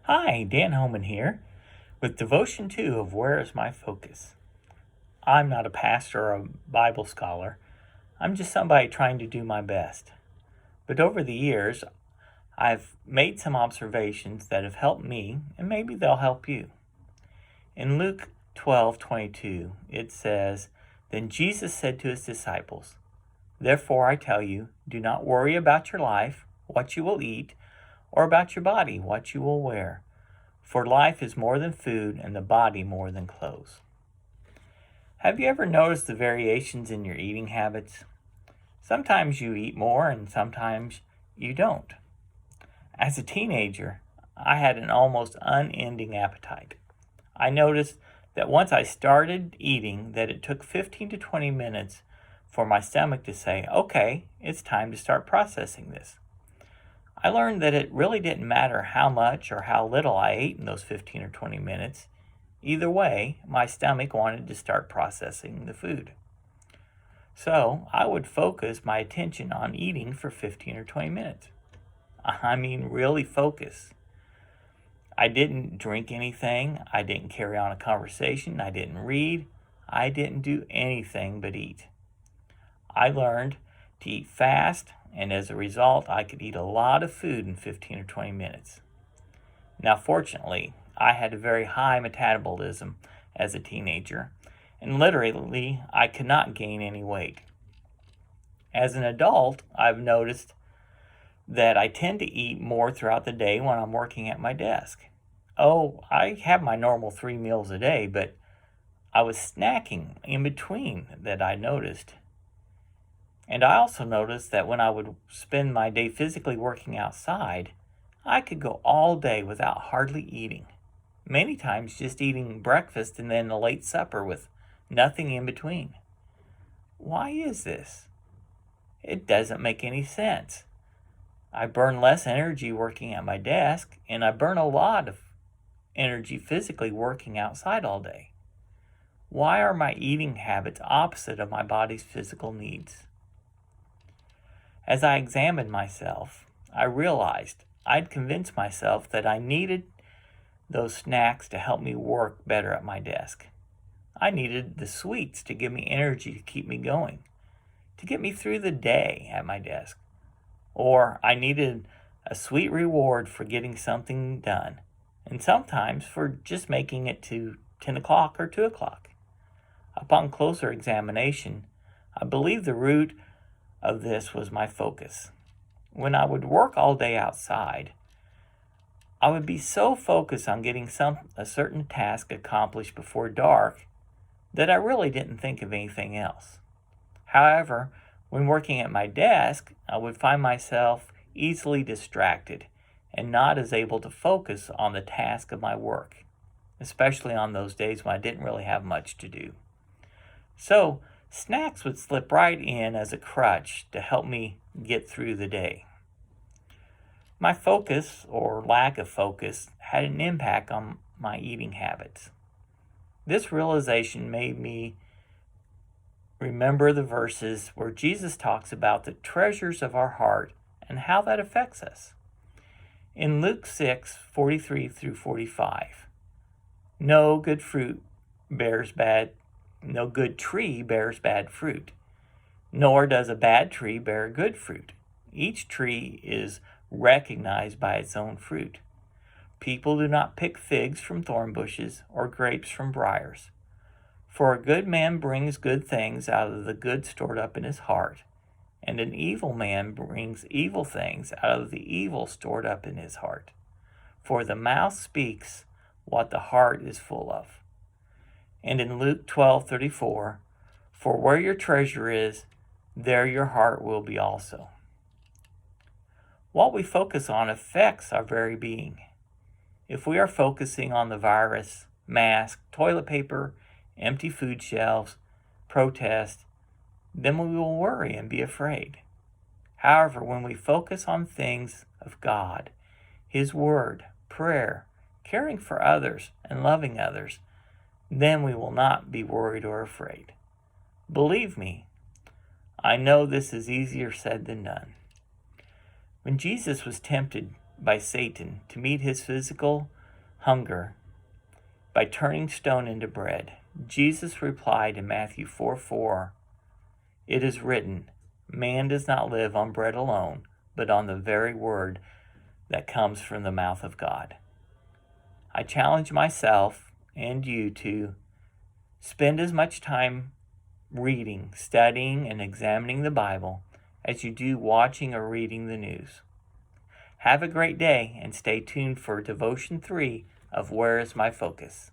Hi, Dan Homann here with Devotion 2 of Where is My Focus? I'm not a pastor or a Bible scholar. I'm just somebody trying to do my best. But over the years, I've made some observations that have helped me, and maybe they'll help you. In Luke 12:22, it says, "Then Jesus said to his disciples, 'Therefore I tell you, do not worry about your life, what you will eat, or about your body, what you will wear. For life is more than food, and the body more than clothes.'" Have you ever noticed the variations in your eating habits? Sometimes you eat more, and sometimes you don't. As a teenager, I had an almost unending appetite. I noticed that once I started eating, that it took 15 to 20 minutes for my stomach to say, "Okay, it's time to start processing this." I learned that it really didn't matter how much or how little I ate in those 15 or 20 minutes. Either way, my stomach wanted to start processing the food. So I would focus my attention on eating for 15 or 20 minutes. I mean, really focus. I didn't drink anything. I didn't carry on a conversation. I didn't read. I didn't do anything but eat. I learned to eat fast, and as a result, I could eat a lot of food in 15 or 20 minutes. Now, fortunately, I had a very high metabolism as a teenager, and literally, I could not gain any weight. As an adult, I've noticed that I tend to eat more throughout the day when I'm working at my desk. Oh, I have my normal 3 meals a day, but I was snacking in between that I noticed. And I also noticed that when I would spend my day physically working outside, I could go all day without hardly eating. Many times just eating breakfast and then a late supper with nothing in between. Why is this? It doesn't make any sense. I burn less energy working at my desk, and I burn a lot of energy physically working outside all day. Why are my eating habits opposite of my body's physical needs? As I examined myself, I realized I'd convinced myself that I needed those snacks to help me work better at my desk. I needed the sweets to give me energy to keep me going, to get me through the day at my desk. Or I needed a sweet reward for getting something done, and sometimes for just making it to 10 o'clock or 2 o'clock. Upon closer examination, I believe the root of this was my focus. When I would work all day outside, I would be so focused on getting a certain task accomplished before dark that I really didn't think of anything else. However, when working at my desk, I would find myself easily distracted and not as able to focus on the task of my work, especially on those days when I didn't really have much to do. So, snacks would slip right in as a crutch to help me get through the day. My focus, or lack of focus, had an impact on my eating habits. This realization made me remember the verses where Jesus talks about the treasures of our heart and how that affects us. In Luke 6:43 through 45, no good tree bears bad fruit, nor does a bad tree bear good fruit. Each tree is recognized by its own fruit. People do not pick figs from thorn bushes or grapes from briars. For a good man brings good things out of the good stored up in his heart, and an evil man brings evil things out of the evil stored up in his heart. For the mouth speaks what the heart is full of. And in Luke 12:34, for where your treasure is, there your heart will be also. What we focus on affects our very being. If we are focusing on the virus, mask, toilet paper, empty food shelves, protest, then we will worry and be afraid. However, when we focus on things of God, His Word, prayer, caring for others, and loving others, then we will not be worried or afraid. Believe me, I know this is easier said than done. When Jesus was tempted by Satan to meet his physical hunger by turning stone into bread. Jesus replied in Matthew 4:4, "It is written, man does not live on bread alone, but on the very word that comes from the mouth of God." I challenge myself and you to spend as much time reading, studying, and examining the Bible as you do watching or reading the news. Have a great day and stay tuned for Devotion 3 of Where is My Focus?